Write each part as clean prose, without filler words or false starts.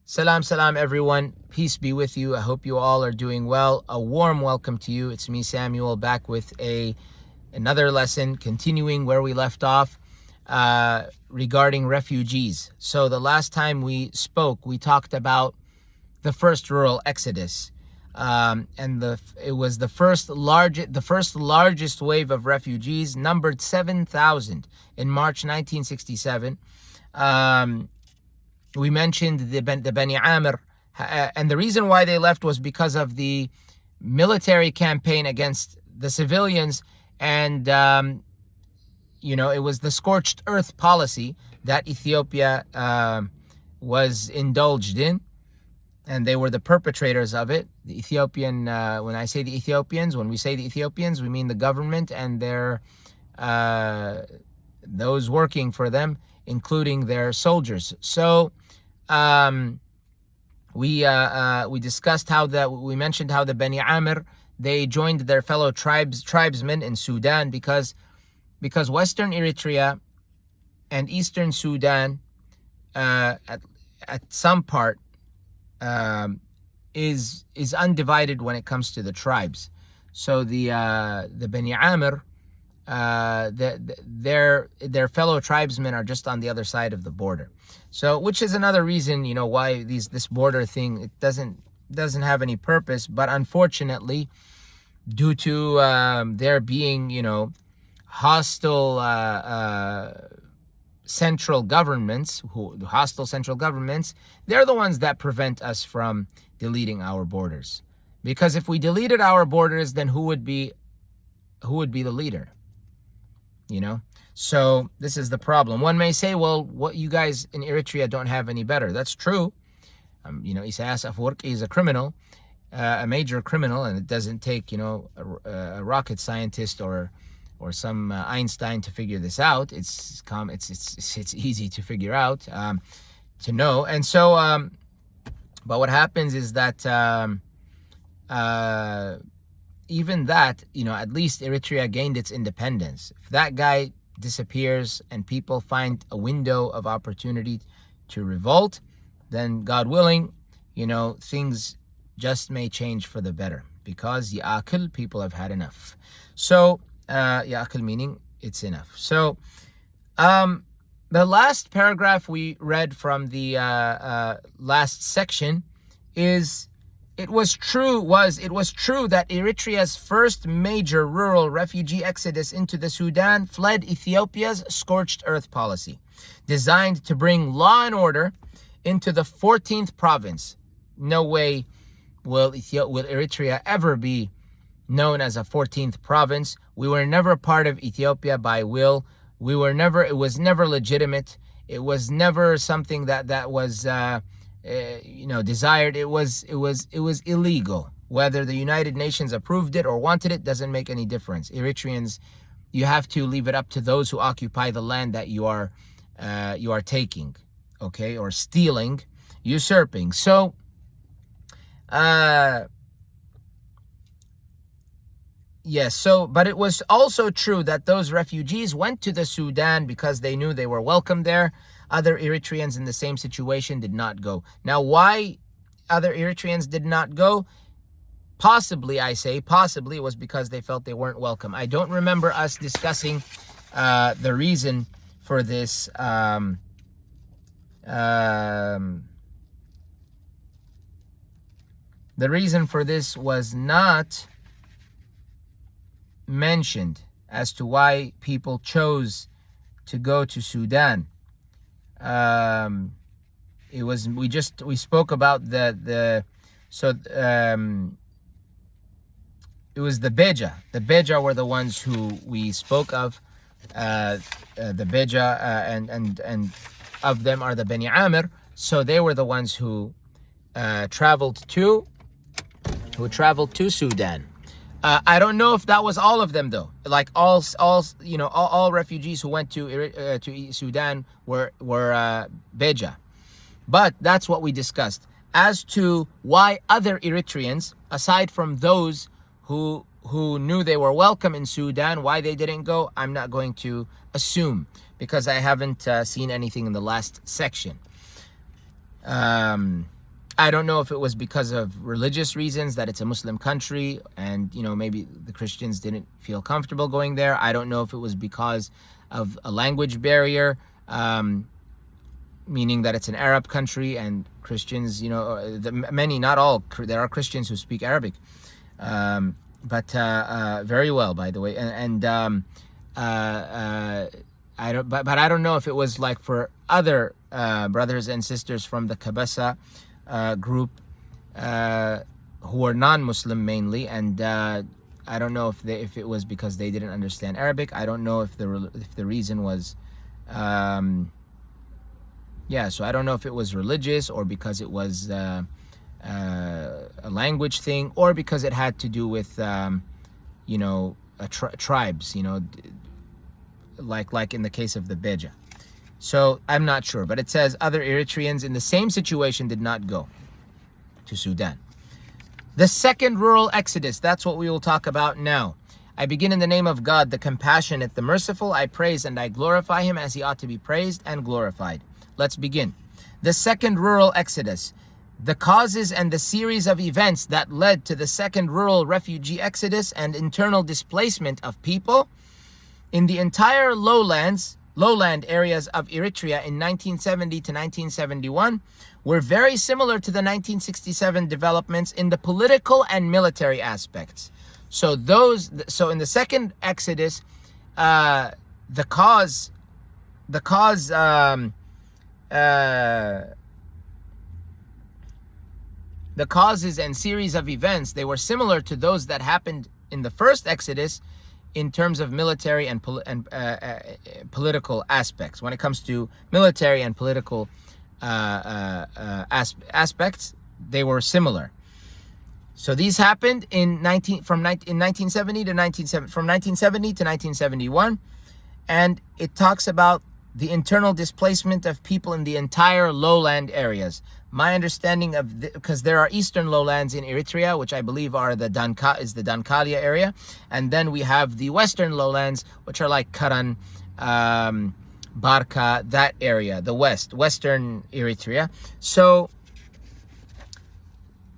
Salam everyone. Peace be with you. I hope you all are doing well. A warm welcome to you. It's me, Samuel, back with another lesson, continuing where we left off regarding refugees. So the last time we spoke, we talked about the first rural exodus, and it was the first largest wave of refugees, numbered 7,000 in March 1967. We mentioned the Bani Amir, and the reason why they left was because of the military campaign against the civilians, and it was the scorched earth policy that Ethiopia was indulged in, and they were the perpetrators of it. The Ethiopian, when I say the Ethiopians, when we say the Ethiopians, we mean the government and their those working for them, including their soldiers. So we discussed we mentioned how the Bani Amir, they joined their fellow tribesmen in Sudan because Western Eritrea and Eastern Sudan at some part is undivided when it comes to the tribes. So the Bani Amir, their fellow tribesmen are just on the other side of the border. So, which is another reason, why this border thing, it doesn't have any purpose. But unfortunately, due to there being, hostile central governments, they're the ones that prevent us from deleting our borders. Because if we deleted our borders, then who would be the leader? So this is the problem. One may say, well, what you guys in Eritrea don't have any better. That's true. Isaias Afwerki is a criminal, a major criminal, and it doesn't take, a rocket scientist or some Einstein to figure this out. It's easy to figure out, to know. And so, but what happens is that even that, at least Eritrea gained its independence. If that guy disappears and people find a window of opportunity to revolt, then God willing, things just may change for the better, because Ya'akil, people have had enough. So, Ya'akil meaning it's enough. So, the last paragraph we read from the last section is, it was true that Eritrea's first major rural refugee exodus into the Sudan fled Ethiopia's scorched earth policy, designed to bring law and order into the 14th province. No way will Eritrea ever be known as a 14th province. We were never part of Ethiopia by will. It was never legitimate. It was never something that was desired. It was illegal. Whether the United Nations approved it or wanted it doesn't make any difference. Eritreans, you have to leave it up to those who occupy the land that you are taking, okay, or stealing, usurping. So, yes. So, but it was also true that those refugees went to the Sudan because they knew they were welcome there. Other Eritreans in the same situation did not go. Now, why other Eritreans did not go? Possibly, it was because they felt they weren't welcome. I don't remember us discussing the reason for this. The reason for this was not mentioned as to why people chose to go to Sudan. We spoke about it was the Beja. The Beja were the ones who we spoke of. The Beja and of them are the Bani Amir. So they were the ones who traveled to Sudan. I don't know if that was all of them though. Like all refugees who went to Sudan were Beja. But that's what we discussed. As to why other Eritreans, aside from those who knew they were welcome in Sudan, why they didn't go, I'm not going to assume, because I haven't seen anything in the last section. I don't know if it was because of religious reasons, that it's a Muslim country and, maybe the Christians didn't feel comfortable going there. I don't know if it was because of a language barrier, meaning that it's an Arab country and Christians, many, not all, there are Christians who speak Arabic, but very well, by the way. I don't know if it was like for other brothers and sisters from the Kabasa group who were non-Muslim mainly, and I don't know if it was because they didn't understand Arabic. I don't know if the reason was so I don't know if it was religious or because it was a language thing, or because it had to do with tribes, like in the case of the Beja. So I'm not sure, but it says other Eritreans in the same situation did not go to Sudan. The second rural exodus, that's what we will talk about now. I begin in the name of God, the compassionate, the merciful. I praise and I glorify him as he ought to be praised and glorified. Let's begin. The second rural exodus. The causes and the series of events that led to the second rural refugee exodus and internal displacement of people in the entire lowland areas of Eritrea in 1970 to 1971 were very similar to the 1967 developments in the political and military aspects. So in the second exodus, the causes and series of events, they were similar to those that happened in the first exodus in terms of military and political aspects. When it comes to military and political aspects, they were similar. So these happened in 1970 to 1971, and it talks about the internal displacement of people in the entire lowland areas. My understanding of because there are eastern lowlands in Eritrea, which I believe are the Dankalia area, and then we have the western lowlands, which are like Karan, Barka, that area, the western Eritrea. So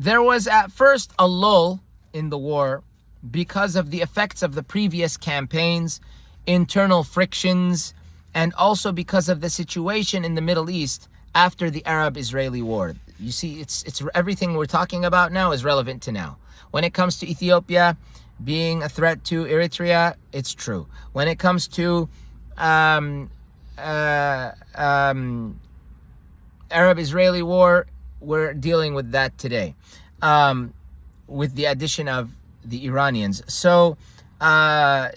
there was at first a lull in the war because of the effects of the previous campaigns, internal frictions, and also because of the situation in the Middle East after the Arab-Israeli war. You see, it's everything we're talking about now is relevant to now. When it comes to Ethiopia being a threat to Eritrea, it's true. When it comes to Arab-Israeli war, we're dealing with that today, with the addition of the Iranians. So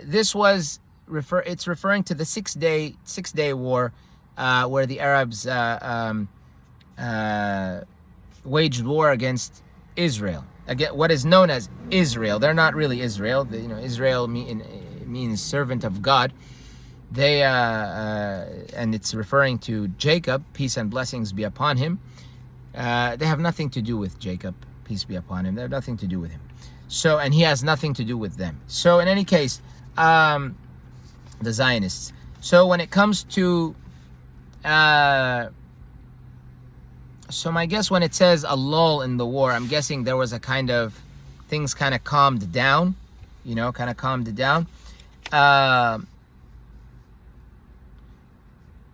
this was it's referring to the six day war, where the Arabs waged war against Israel. Again, what is known as Israel. They're not really Israel. Israel means servant of God. They and it's referring to Jacob, peace and blessings be upon him. They have nothing to do with Jacob, peace be upon him. They have nothing to do with him. So, and he has nothing to do with them. So in any case, the Zionists. So when it comes to so my guess, when it says a lull in the war, I'm guessing there was a kind of things kind of calmed down,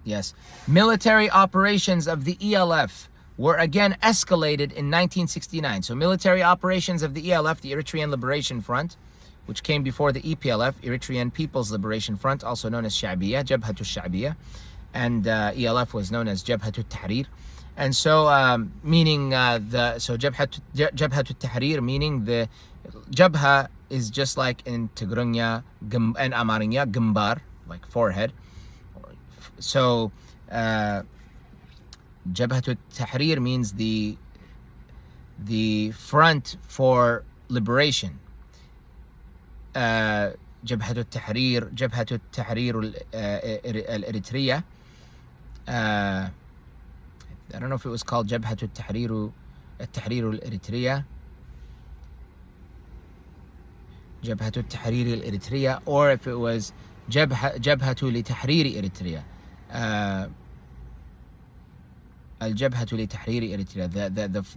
yes. Military operations of the ELF were again escalated in 1969. So military operations of the ELF, the Eritrean Liberation Front, which came before the EPLF, Eritrean People's Liberation Front, also known as Sha'biyya, Jabhatu Sha'biyya, and ELF was known as Jabhatu Tahrir. And so, meaning Jabhatu Tahrir, meaning the Jabha is just like in Tigrinya and Amarinya, Gimbar, like forehead. So, Jabhatu Tahrir means the front for liberation. Jabhatu Tahrir al-Eritrea. I don't know if it was called Jabhatu Tahrir al-Eritrea, Jabhatu Tahrir al-Eritrea, or if it was Jabhatu li Tahrir Eritrea. Al-Jabhatu li Tahriri Eritrea,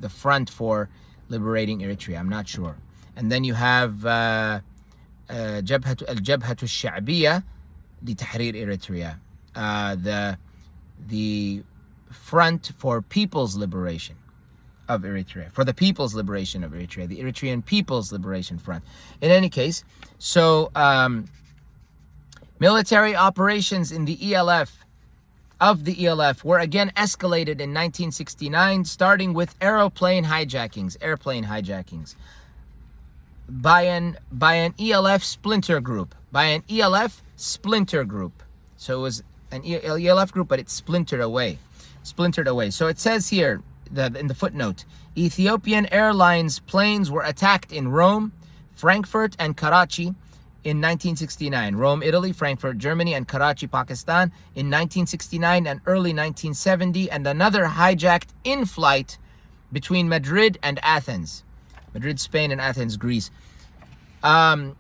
the front for liberating Eritrea. I'm not sure. And then you have Al-Jabhatu al-Sha'biyya li Tahrir Eritrea, the front for people's liberation of Eritrea, for the people's liberation of Eritrea, the Eritrean People's Liberation Front. In any case, so military operations in the ELF, were again escalated in 1969, starting with airplane hijackings by an ELF splinter group. So it was an ELF group, but it splintered away. So it says here that in the footnote, Ethiopian Airlines planes were attacked in Rome, Frankfurt, and Karachi in 1969. Rome, Italy, Frankfurt, Germany, and Karachi, Pakistan in 1969 and early 1970, and another hijacked in flight between Madrid and Athens. Madrid, Spain, and Athens, Greece. I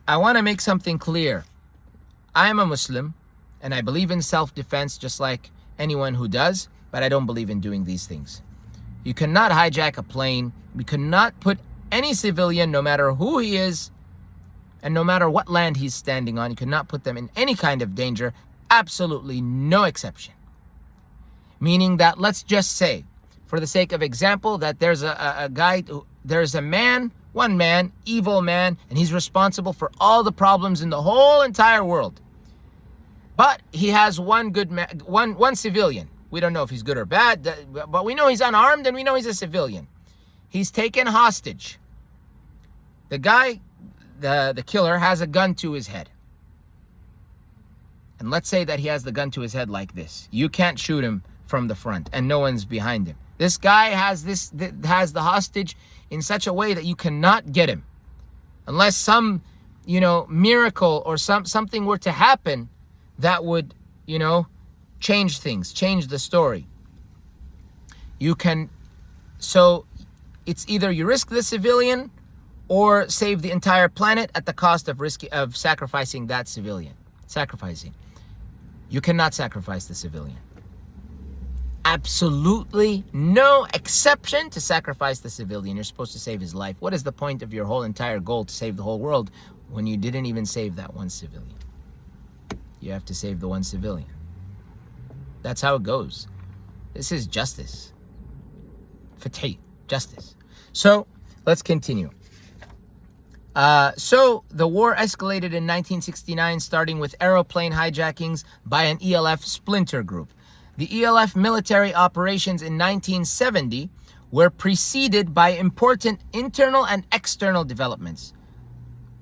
want to make something clear. I am a Muslim, and I believe in self-defense just like anyone who does, but I don't believe in doing these things. You cannot hijack a plane. We cannot put any civilian, no matter who he is, and no matter what land he's standing on, you cannot put them in any kind of danger. Absolutely no exception. Meaning that, let's just say, for the sake of example, that there's a guy, there's a man, one man, evil man, and he's responsible for all the problems in the whole entire world. But he has one good man, one civilian. We don't know if he's good or bad, but we know he's unarmed and we know he's a civilian. He's taken hostage. The guy, the killer, has a gun to his head. And let's say that he has the gun to his head like this. You can't shoot him from the front and no one's behind him. This guy has the hostage in such a way that you cannot get him. Unless some, miracle or something were to happen that would, change things, change the story. So it's either you risk the civilian or save the entire planet at the cost of sacrificing that civilian. You cannot sacrifice the civilian. Absolutely no exception to sacrifice the civilian. You're supposed to save his life. What is the point of your whole entire goal to save the whole world when you didn't even save that one civilian? You have to save the one civilian. That's how it goes. This is justice. Fatih, justice. So, let's continue. So, the war escalated in 1969, starting with aeroplane hijackings by an ELF splinter group. The ELF military operations in 1970 were preceded by important internal and external developments.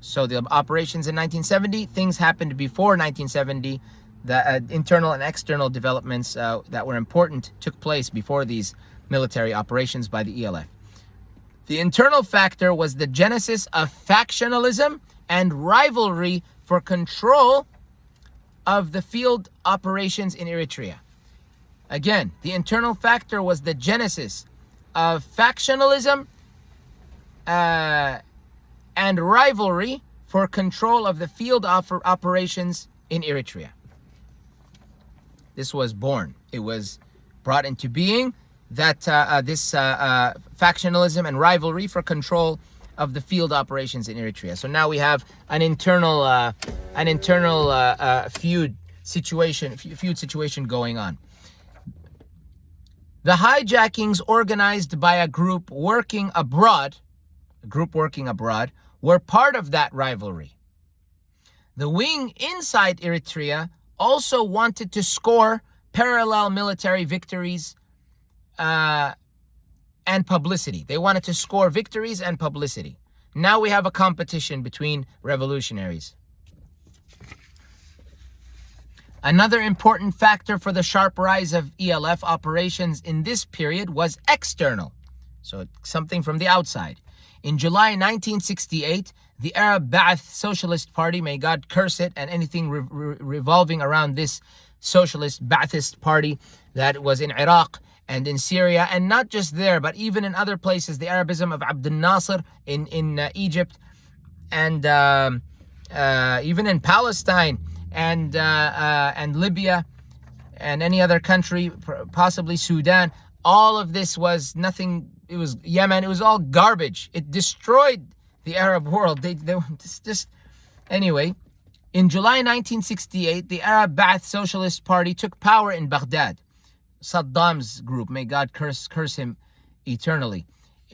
So the operations in 1970, things happened before 1970. The internal and external developments that were important took place before these military operations by the ELF. The internal factor was the genesis of factionalism and rivalry for control of the field operations in Eritrea. Again, the internal factor was the genesis of factionalism and rivalry for control of the field operations in Eritrea. This was born. It was brought into being that this factionalism and rivalry for control of the field operations in Eritrea. So now we have an internal feud situation going on. The hijackings organized by a group working abroad, were part of that rivalry. The wing inside Eritrea also wanted to score parallel military victories and publicity. They wanted to score victories and publicity. Now we have a competition between revolutionaries. Another important factor for the sharp rise of ELF operations in this period was external, so something from the outside. In July 1968, the Arab Ba'ath Socialist Party, may God curse it, and anything revolving around this socialist Ba'athist party that was in Iraq and in Syria, and not just there, but even in other places, the Arabism of Abdel Nasser in Egypt, and even in Palestine and Libya, and any other country, possibly Sudan. All of this was nothing. It was Yemen. It was all garbage. It destroyed the Arab world. They just anyway. In July 1968, the Arab Ba'ath Socialist Party took power in Baghdad. Saddam's group, may God curse him eternally,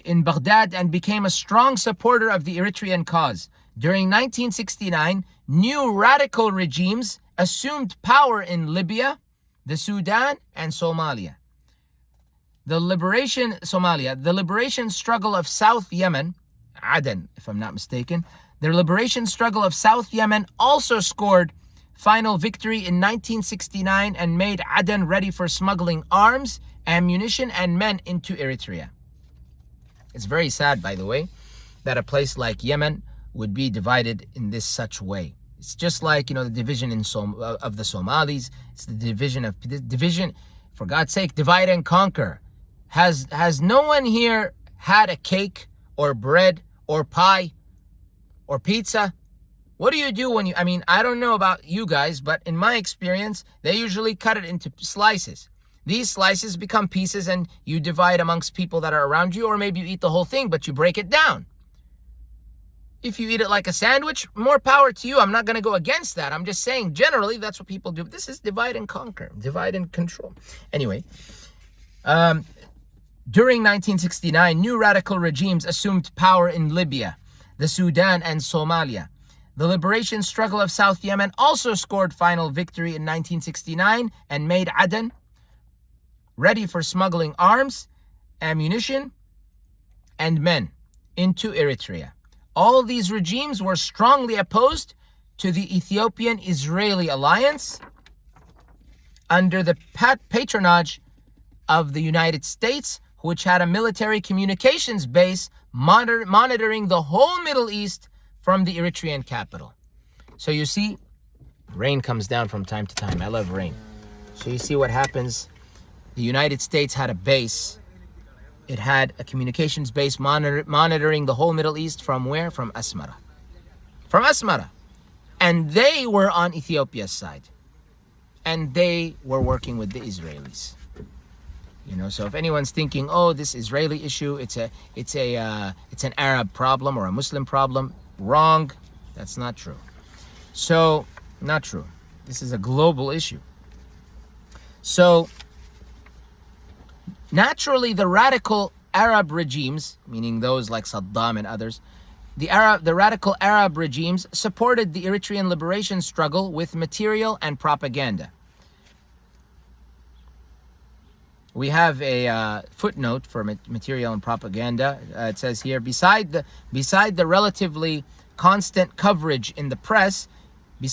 in Baghdad, and became a strong supporter of the Eritrean cause. During 1969, new radical regimes assumed power in Libya, the Sudan, and Somalia. The liberation struggle of South Yemen, Aden, if I'm not mistaken, the liberation struggle of South Yemen also scored final victory in 1969 and made Aden ready for smuggling arms, ammunition, and men into Eritrea. It's very sad, by the way, that a place like Yemen would be divided in this such way. It's just like, the division of the Somalis. It's the division, for God's sake, divide and conquer. Has no one here had a cake or bread or pie or pizza? What do you do when I don't know about you guys, but in my experience, they usually cut it into slices. These slices become pieces and you divide amongst people that are around you, or maybe you eat the whole thing, but you break it down. If you eat it like a sandwich, more power to you. I'm not going to go against that. I'm just saying generally that's what people do. This is divide and conquer, divide and control. Anyway, during 1969, new radical regimes assumed power in Libya, the Sudan, and Somalia. The liberation struggle of South Yemen also scored final victory in 1969 and made Aden ready for smuggling arms, ammunition, and men into Eritrea. All these regimes were strongly opposed to the Ethiopian-Israeli alliance under the patronage of the United States, which had a military communications base monitoring the whole Middle East from the Eritrean capital. So you see, rain comes down from time to time. I love rain. So you see what happens. The United States had a base. It had a communications base monitoring the whole Middle East from where? From Asmara. From Asmara. And they were on Ethiopia's side. And they were working with the Israelis. So if anyone's thinking, oh, this Israeli issue, it's an Arab problem or a Muslim problem, wrong. That's not true. So, not true. This is a global issue. So, naturally, the radical Arab regimes, meaning those like Saddam and others, the radical Arab regimes supported the Eritrean liberation struggle with material and propaganda. We have a footnote for material and propaganda. It says here, beside the relatively constant coverage in the press, the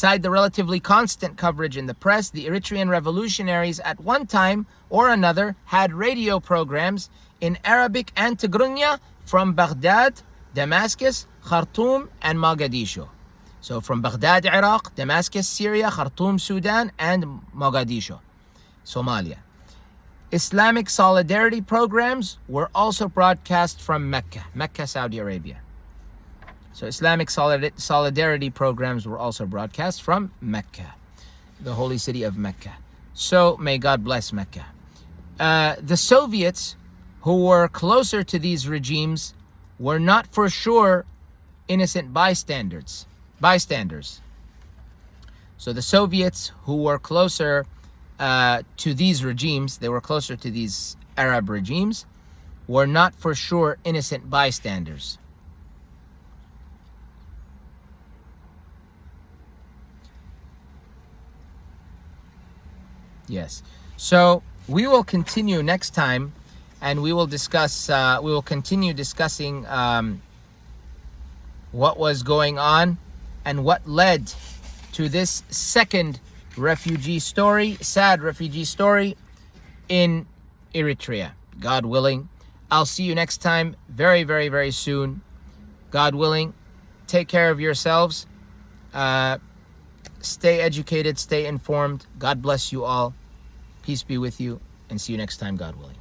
Eritrean revolutionaries at one time or another had radio programs in Arabic and Tigrinya from Baghdad, Damascus, Khartoum, and Mogadishu. So from Baghdad, Iraq, Damascus, Syria, Khartoum, Sudan, and Mogadishu, Somalia. Islamic solidarity programs were also broadcast from Mecca, Saudi Arabia. So Islamic solidarity programs were also broadcast from Mecca, the holy city of Mecca. So may God bless Mecca. The Soviets, who were closer to these regimes, were not for sure innocent bystanders. So the Soviets, who were closer to these regimes, they were closer to these Arab regimes, were not for sure innocent bystanders. Yes. So we will continue next time, and we will continue discussing what was going on and what led to this second sad refugee story in Eritrea. God willing. I'll see you next time very, very, very soon. God willing. Take care of yourselves. Stay educated, stay informed. God bless you all. Peace be with you, and see you next time, God willing.